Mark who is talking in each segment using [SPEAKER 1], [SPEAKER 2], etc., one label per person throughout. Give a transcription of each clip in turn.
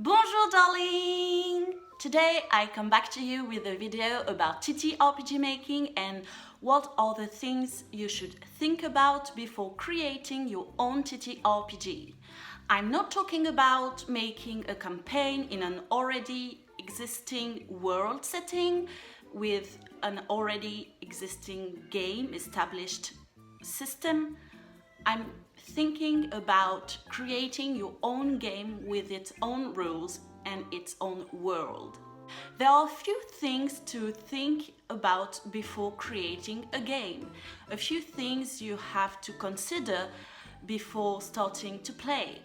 [SPEAKER 1] Bonjour darling! Today I come back to you with a video about TTRPG making and what are the things you should think about before creating your own TTRPG. I'm not talking about making a campaign in an already existing world setting with an already existing game established system. I'm thinking about creating your own game with its own rules and its own world. There are a few things to think about before creating a game, a few things you have to consider before starting to play.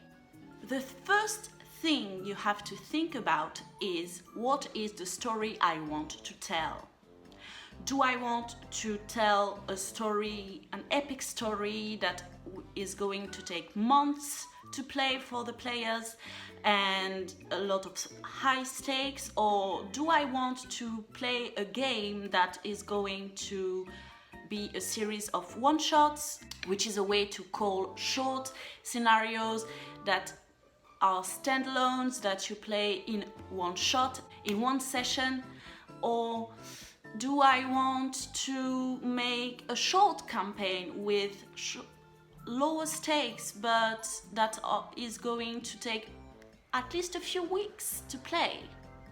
[SPEAKER 1] The first thing you have to think about is, what is the story I want to tell? Do I want to tell a story, an epic story that is going to take months to play for the players and a lot of high stakes, or do I want to play a game that is going to be a series of one-shots, which is a way to call short scenarios that are standalones that you play in one shot, in one session? Or do I want to make a short campaign with lower stakes, but that is going to take at least a few weeks to play?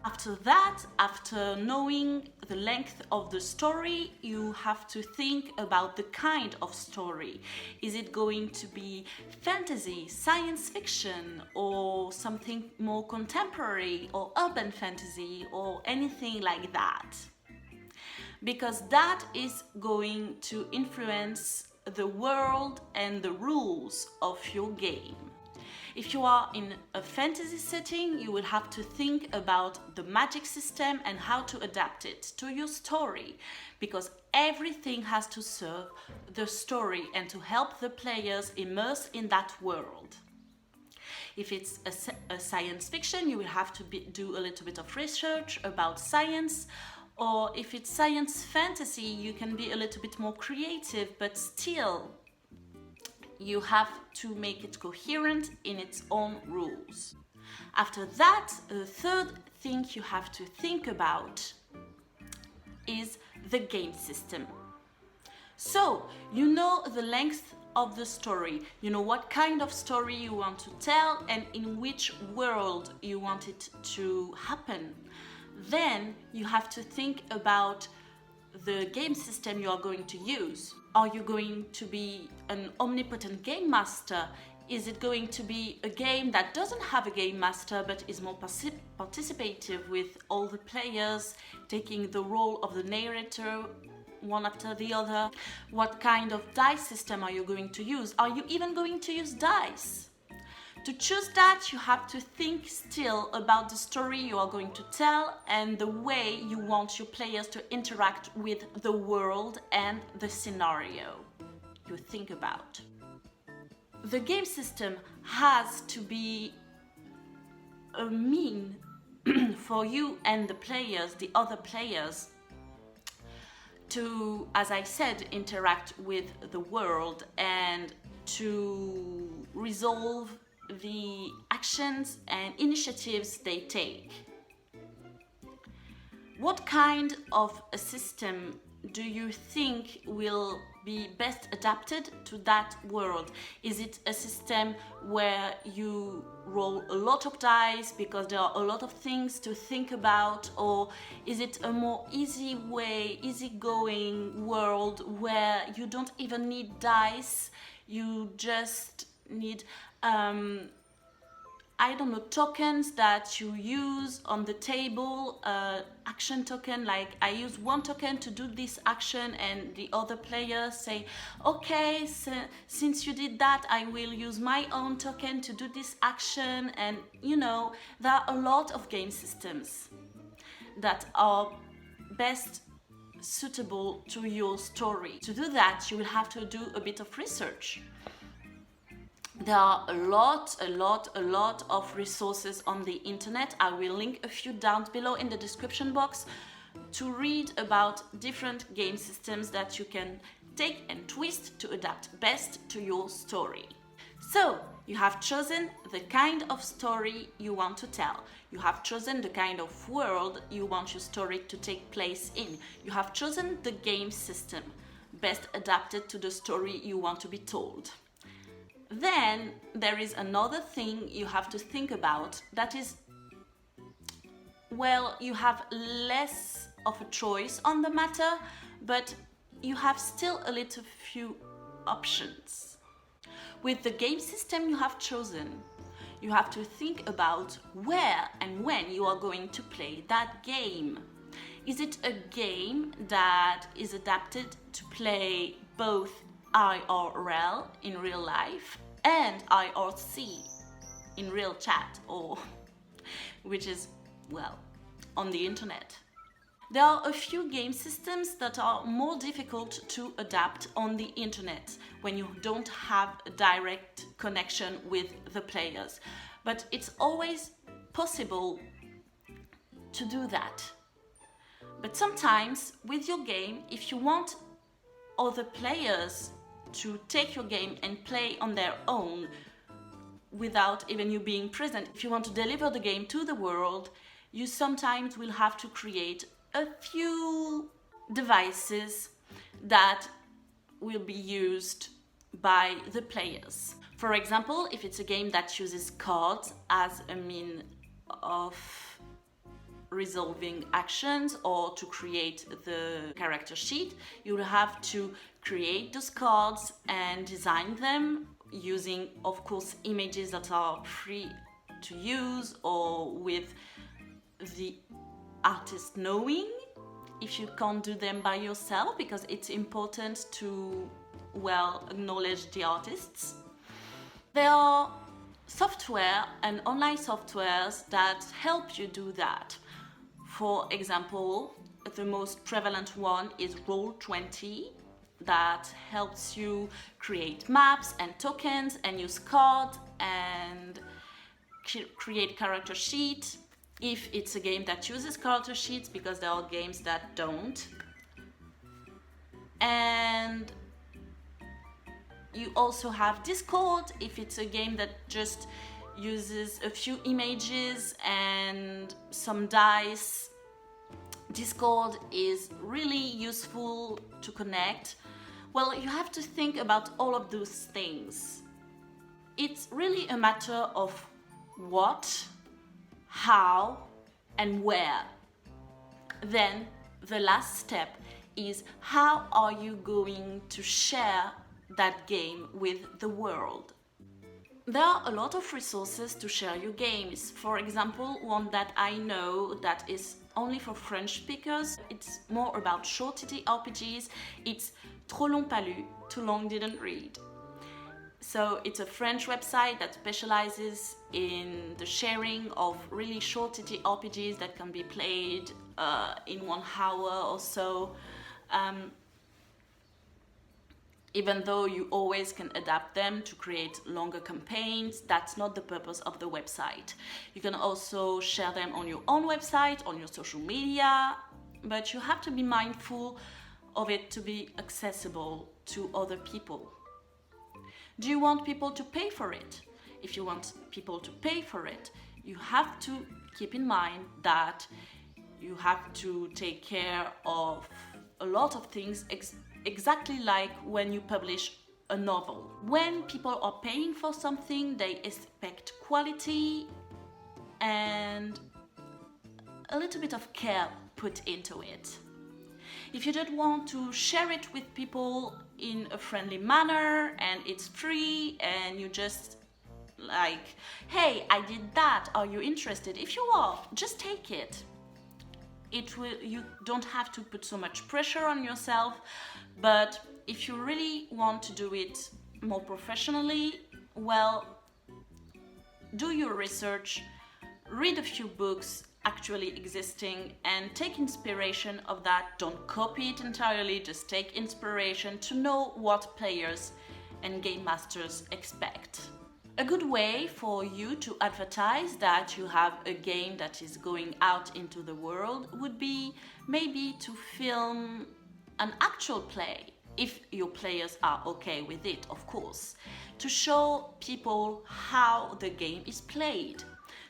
[SPEAKER 1] After that, after knowing the length of the story, you have to think about the kind of story. Is it going to be fantasy, science fiction, or something more contemporary, or urban fantasy, or anything like that? Because that is going to influence the world and the rules of your game. If you are in a fantasy setting, you will have to think about the magic system and how to adapt it to your story, because everything has to serve the story and to help the players immerse in that world. If it's a science fiction, you will have to do a little bit of research about science. Or if it's science fantasy, you can be a little bit more creative, but still you have to make it coherent in its own rules. After that, the third thing you have to think about is the game system. So, you know the length of the story, you know what kind of story you want to tell and in which world you want it to happen. Then you have to think about the game system you are going to use. Are you going to be an omnipotent game master? Is it going to be a game that doesn't have a game master but is more participative, with all the players taking the role of the narrator one after the other? What kind of dice system are you going to use? Are you even going to use dice? To choose that, you have to think still about the story you are going to tell and the way you want your players to interact with the world and the scenario you think about. The game system has to be a mean for you and the players, the other players, to, as I said, interact with the world and to resolve the actions and initiatives they take. What kind of a system do you think will be best adapted to that world? Is it a system where you roll a lot of dice because there are a lot of things to think about, or is it a more easygoing world where you don't even need dice, you just need tokens that you use on the table, action token, like I use one token to do this action and the other players say, okay, so since you did that, I will use my own token to do this action. And you know, there are a lot of game systems that are best suitable to your story. To do that, you will have to do a bit of research. There are a lot of resources on the internet. I will link a few down below in the description box to read about different game systems that you can take and twist to adapt best to your story. So, You have chosen the kind of story you want to tell. You have chosen the kind of world you want your story to take place in. You have chosen the game system best adapted to the story you want to be told. Then there is another thing you have to think about, that is, well, you have less of a choice on the matter, but you have still a little few options. With the game system you have chosen, you have to think about where and when you are going to play that game. Is it a game that is adapted to play both IRL, in real life, and IRC, in real chat, or which is, well, on the internet? There are a few game systems that are more difficult to adapt on the internet when you don't have a direct connection with the players. But it's always possible to do that. But sometimes with your game, if you want other players to take your game and play on their own without even you being present, if you want to deliver the game to the world, you sometimes will have to create a few devices that will be used by the players. For example, if it's a game that uses cards as a mean of resolving actions or to create the character sheet, you will have to create those cards and design them using, of course, images that are free to use or with the artist knowing, if you can't do them by yourself, because it's important to, well, acknowledge the artists. There are software and online softwares that help you do that. For example, the most prevalent one is Roll20, that helps you create maps and tokens and use cards and create character sheets, if it's a game that uses character sheets, because there are games that don't. And you also have Discord, if it's a game that just uses a few images and some dice. Discord is really useful to connect. Well, you have to think about all of those things. It's really a matter of what, how, and where. Then the last step is, how are you going to share that game with the world? There are a lot of resources to share your games. For example, one that I know that is only for French speakers, it's more about short TTRPGs, it's Trop long pas lu, Too long didn't read. So it's a French website that specializes in the sharing of really short TTRPGs that can be played in 1 hour or so. Even though you always can adapt them to create longer campaigns, that's not the purpose of the website. You can also share them on your own website, on your social media, but you have to be mindful of it to be accessible to other people. Do you want people to pay for it? If you want people to pay for it, you have to keep in mind that you have to take care of a lot of things, exactly like when you publish a novel. When people are paying for something, they expect quality and a little bit of care put into it. If you don't want to share it with people in a friendly manner and it's free and you just like, hey, I did that, are you interested? If you are, just take it. You don't have to put so much pressure on yourself, but if you really want to do it more professionally, well, do your research, read a few books actually existing and take inspiration of that. Don't copy it entirely, just take inspiration to know what players and game masters expect. A good way for you to advertise that you have a game that is going out into the world would be maybe to film an actual play. if your players are okay with it, of course, to show people how the game is played.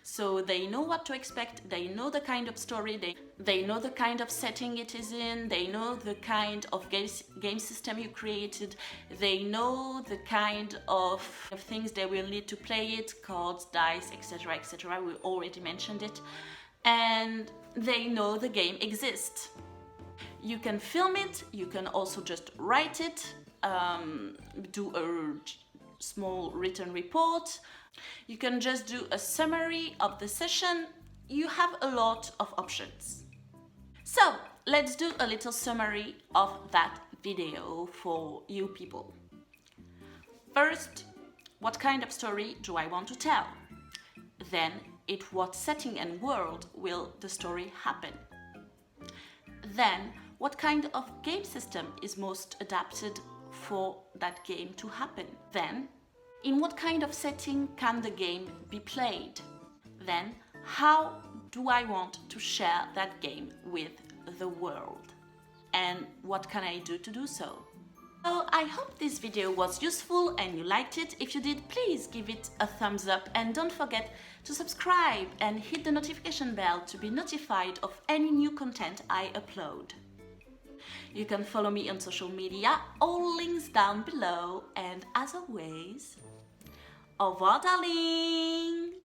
[SPEAKER 1] So they know what to expect, they know the kind of story, they know the kind of setting it is in, they know the kind of game system you created, they know the kind of things they will need to play it, cards, dice, etc, etc. We already mentioned it. And they know the game exists. You can film it, you can also just write it, do a small written report. You can just do a summary of the session. You have a lot of options. So let's do a little summary of that video for you people. First, what kind of story do I want to tell? Then, in what setting and world will the story happen? Then, what kind of game system is most adapted for that game to happen? Then, in what kind of setting can the game be played? Then, how do I want to share that game with the world? And what can I do to do so? So I hope this video was useful and you liked it. If you did, please give it a thumbs up and don't forget to subscribe and hit the notification bell to be notified of any new content I upload. You can follow me on social media, all links down below, and as always, au revoir darling!